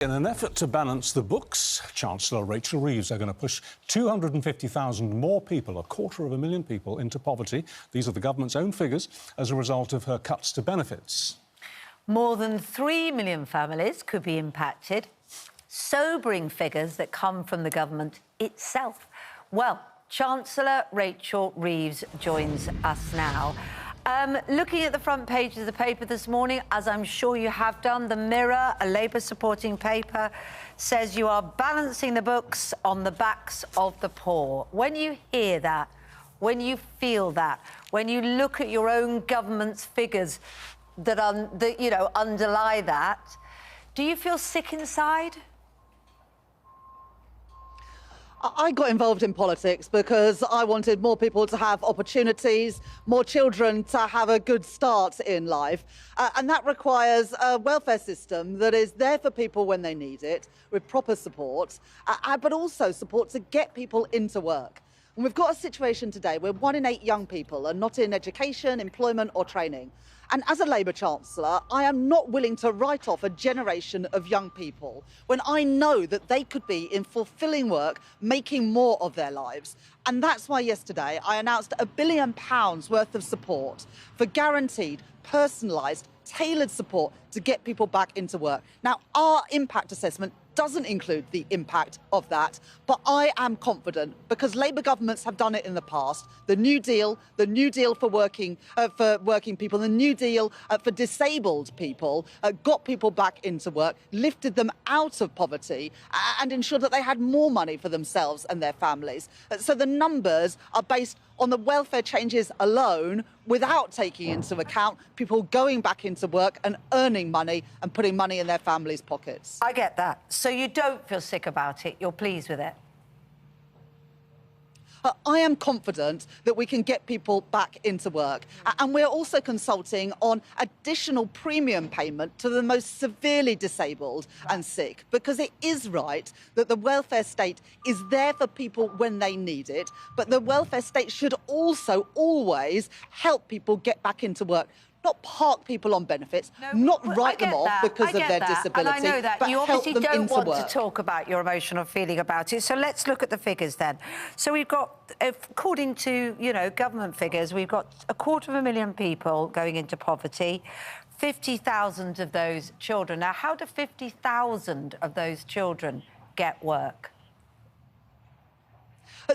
In an effort to balance the books, Chancellor Reeves are going to push 250,000 more people, 250,000 people, into poverty. These are the government's own figures as a result of her cuts to benefits. More than 3 million families could be impacted. Sobering figures that come from the government itself. Well, Chancellor Reeves joins us now. Looking at the front page of the paper this morning, as I'm sure you have done, the Mirror, a Labour-supporting paper, says you are balancing the books on the backs of the poor. When you hear that, when you feel that, when you look at your own government's figures that underlie that, do you feel sick inside? I got involved in politics because I wanted more people to have opportunities, more children to have a good start in life. And that requires a welfare system that is there for people when they need it, with proper support, but also support to get people into work. And we've got a situation today where 1 in 8 young people are not in education, employment or training. And as a Labour Chancellor, I am not willing to write off a generation of young people when I know that they could be in fulfilling work, making more of their lives. And that's why yesterday I announced £1 billion worth of support for guaranteed, personalised, tailored support to get people back into work. Now, our impact assessment doesn't include the impact of that, but I am confident because Labour governments have done it in the past. The New Deal for working people, the New Deal for disabled people got people back into work, lifted them out of poverty and ensured that they had more money for themselves and their families. So the numbers are based on the welfare changes alone without taking into account people going back into work and earning money and putting money in their families' pockets. I get that. So you don't feel sick about it? You're pleased with it? I am confident that we can get people back into work. And we're also consulting on additional premium payment to the most severely disabled and sick, because it is right that the welfare state is there for people when they need it, but the welfare state should also always help people get back into work. Not park people on benefits, not write them off because of their disability, and I know that. but you obviously help them don't into want work. to talk about your emotional feeling about it. So let's look at the figures then. So we've got, according to government figures, we've got 250,000 people going into poverty. 50,000 of those children. Now, how do 50,000 of those children get work?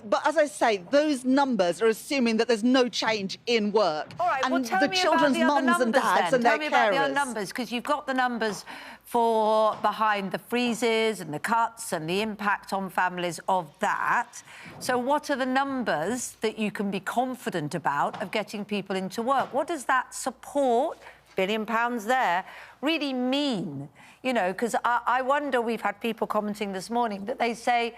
But as I say, those numbers are assuming that there's no change in work. All right, and well, tell the me children's about the mums and dads and their carers. Tell me about the other carers. numbers, because you've got the numbers for behind the freezes and the cuts and the impact on families of that. So what are the numbers that you can be confident about of getting people into work? What does that support, £1 billion there, really mean? Because I wonder, we've had people commenting this morning that they say,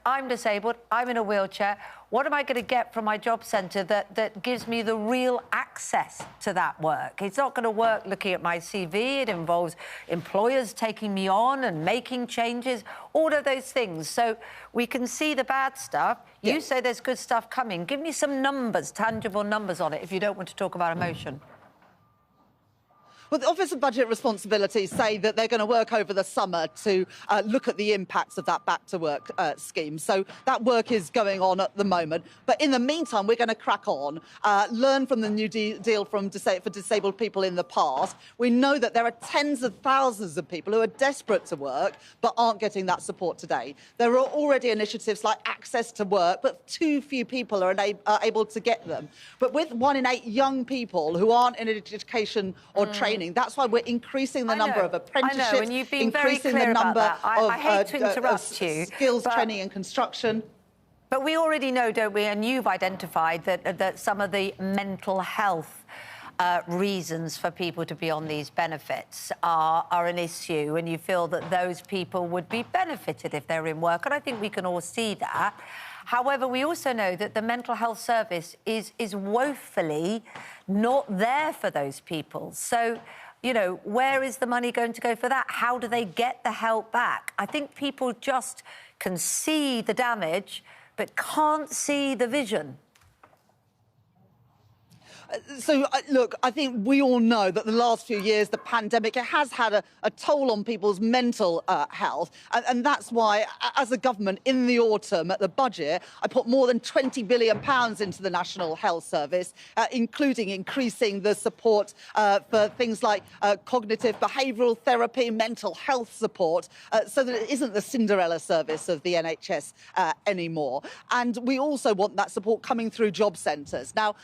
I'm disabled, I'm in a wheelchair, what am I going to get from my job centre that gives me the real access to that work? It's not going to work looking at my CV. It involves employers taking me on and making changes, all of those things. So we can see the bad stuff. Yeah. You say there's good stuff coming. Give me some numbers, tangible numbers on it, if you don't want to talk about emotion. Well, the Office of Budget Responsibility say that they're going to work over the summer to look at the impacts of that back-to-work scheme. So that work is going on at the moment. But in the meantime, we're going to crack on, learn from the New Deal for disabled people in the past. We know that there are tens of thousands of people who are desperate to work but aren't getting that support today. There are already initiatives like Access to Work, but too few people are able to get them. But with 1 in 8 young people who aren't in education or training, that's why we're increasing the number of apprenticeships, I know, and you've been increasing very clear the number about that. of I hate to interrupt you, skills training and construction. But we already know, don't we, and you've identified that some of the mental health reasons for people to be on these benefits are an issue, and you feel that those people would be benefited if they're in work, and I think we can all see that. However, we also know that the mental health service is woefully not there for those people. So, where is the money going to go for that? How do they get the help back? I think people just can see the damage but can't see the vision. Look, I think we all know that the last few years, the pandemic, it has had a toll on people's mental health. And that's why, as a government, in the autumn, at the budget, I put more than £20 billion into the National Health Service, including increasing the support for things like cognitive behavioural therapy, mental health support, so that it isn't the Cinderella service of the NHS anymore. And we also want that support coming through job centres. Now,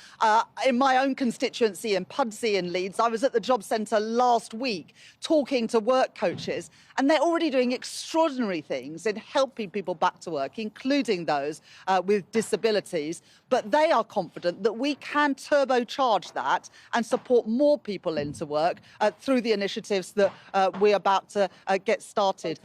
in my own constituency in Pudsey in Leeds, I was at the job centre last week talking to work coaches, and they're already doing extraordinary things in helping people back to work, including those with disabilities. But they are confident that we can turbocharge that and support more people into work through the initiatives that we're about to get started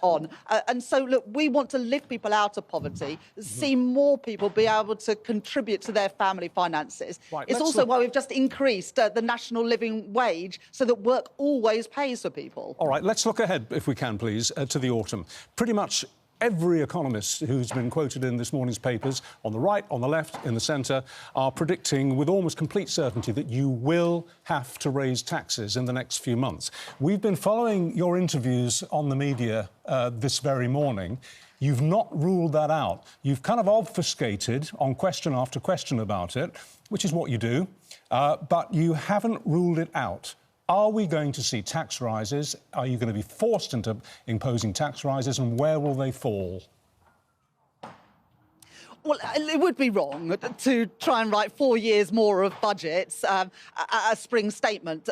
on. And so, look, we want to lift people out of poverty, see more people be able to contribute to their family finances. Right, it's also why we've just increased the national living wage so that work always pays for people. All right, let's look ahead, if we can, please, to the autumn. Pretty much every economist who's been quoted in this morning's papers, on the right, on the left, in the centre, are predicting with almost complete certainty that you will have to raise taxes in the next few months. We've been following your interviews on the media this very morning. You've not ruled that out. You've kind of obfuscated on question after question about it, which is what you do, but you haven't ruled it out. Are we going to see tax rises? Are you going to be forced into imposing tax rises, and where will they fall? Well, it would be wrong to try and write 4 years more of budgets, a spring statement.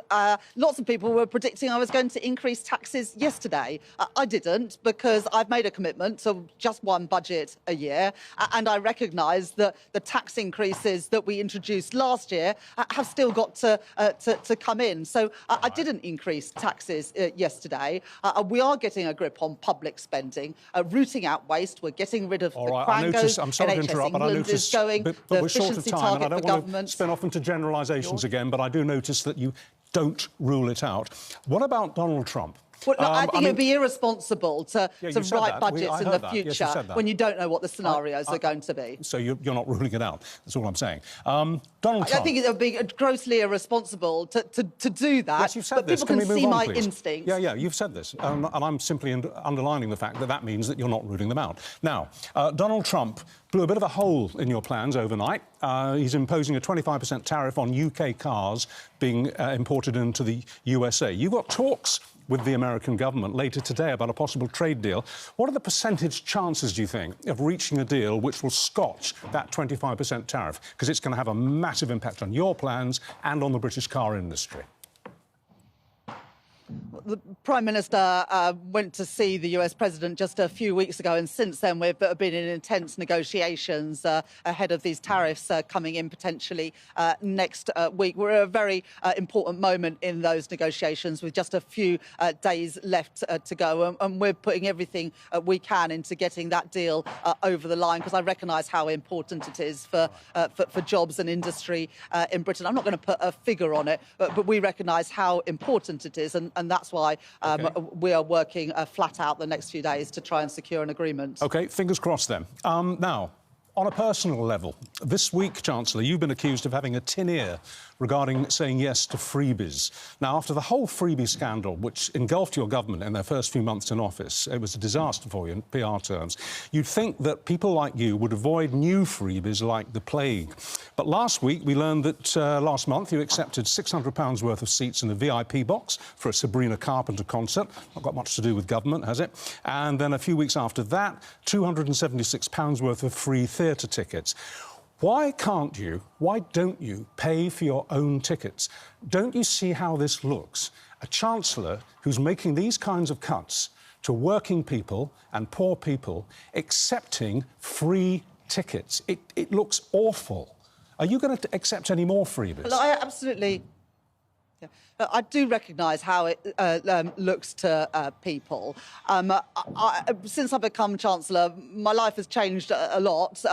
Lots of people were predicting I was going to increase taxes yesterday. I didn't, because I've made a commitment to just one budget a year, and I recognise that the tax increases that we introduced last year have still got to come in. So I didn't increase taxes yesterday. We are getting a grip on public spending, rooting out waste. We're getting rid of the quangos. I'm sorry to interrupt, but I notice but we're short of time, and I don't want to spin off into generalisations again, but I do notice that you don't rule it out. What about Donald Trump? Well, no, I think it would be irresponsible to write budgets in the future when you don't know what the scenarios are going to be. So you're not ruling it out. That's all I'm saying. Donald Trump. I think it would be grossly irresponsible to do that. Yes, you've said but this. people can see my please? instincts. Yeah, you've said this. And I'm simply underlining the fact that that means that you're not ruling them out. Now, Donald Trump blew a bit of a hole in your plans overnight. He's imposing a 25% tariff on UK cars being imported into the USA. You've got talks with the American government later today about a possible trade deal. What are the percentage chances, do you think, of reaching a deal which will scotch that 25% tariff? Because it's going to have a massive impact on your plans and on the British car industry. The Prime Minister went to see the US President just a few weeks ago, and since then we've been in intense negotiations ahead of these tariffs coming in potentially next week. We're at a very important moment in those negotiations with just a few days left to go, and we're putting everything we can into getting that deal over the line, because I recognise how important it is for jobs and industry in Britain. I'm not going to put a figure on it, but we recognise how important it is, and that's why we are working flat out the next few days to try and secure an agreement. OK, fingers crossed then. Now, on a personal level, this week, Chancellor, you've been accused of having a tin ear regarding saying yes to freebies. Now, after the whole freebie scandal, which engulfed your government in their first few months in office, it was a disaster for you in PR terms, you'd think that people like you would avoid new freebies like the plague. But last week, we learned that last month you accepted £600 worth of seats in the VIP box for a Sabrina Carpenter concert. Not got much to do with government, has it? And then a few weeks after that, £276 worth of free theatre tickets. Why don't you pay for your own tickets? Don't you see how this looks? A Chancellor who's making these kinds of cuts to working people and poor people, accepting free tickets. It looks awful. Are you going to accept any more freebies? Well, I absolutely... I do recognise how it looks to people. Since I've become Chancellor, my life has changed a lot.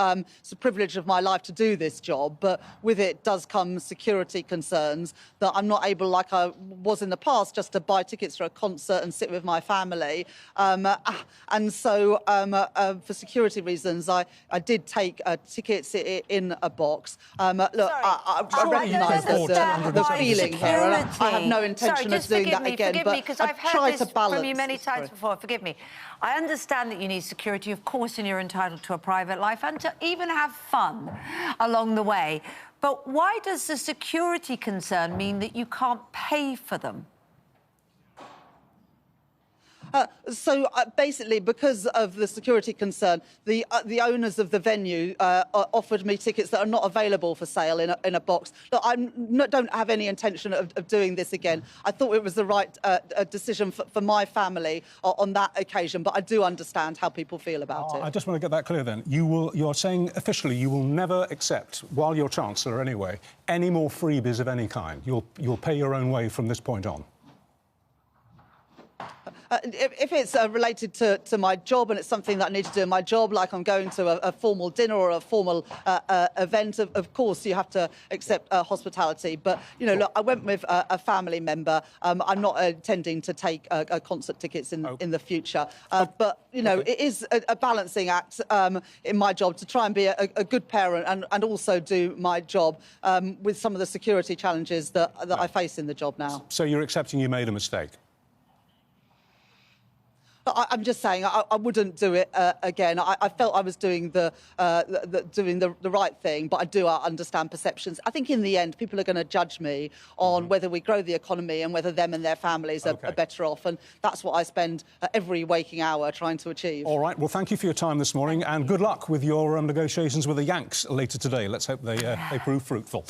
It's a privilege of my life to do this job, but with it does come security concerns that I'm not able, like I was in the past, just to buy tickets for a concert and sit with my family. And so, for security reasons, I did take tickets in a box. Look, I recognise the feeling here. I have no intention of doing that again. Forgive me, because I've heard this from you many times Sorry. before. Forgive me. I understand that you need security, of course, and you're entitled to a private life and to even have fun along the way. But why does the security concern mean that you can't pay for them? Basically, because of the security concern, the owners of the venue offered me tickets that are not available for sale in a box. Look, I don't have any intention of doing this again. I thought it was the right decision for my family on that occasion, but I do understand how people feel about it. I just want to get that clear then. You're saying officially you will never accept, while you're Chancellor anyway, any more freebies of any kind. You'll pay your own way from this point on. If it's related to my job and it's something that I need to do in my job, like I'm going to a formal dinner or a formal event, of course you have to accept hospitality. But, you know, look, I went with a family member. I'm not intending to take concert tickets in the future. But, you know, it is a balancing act in my job to try and be a good parent and also do my job with some of the security challenges that I face in the job now. So you're accepting you made a mistake? I'm just saying I wouldn't do it again. I felt I was doing the right thing, but I do understand perceptions. I think in the end, people are going to judge me on whether we grow the economy and whether them and their families are better off. And that's what I spend every waking hour trying to achieve. All right. Well, thank you for your time this morning and good luck with your negotiations with the Yanks later today. Let's hope they prove fruitful.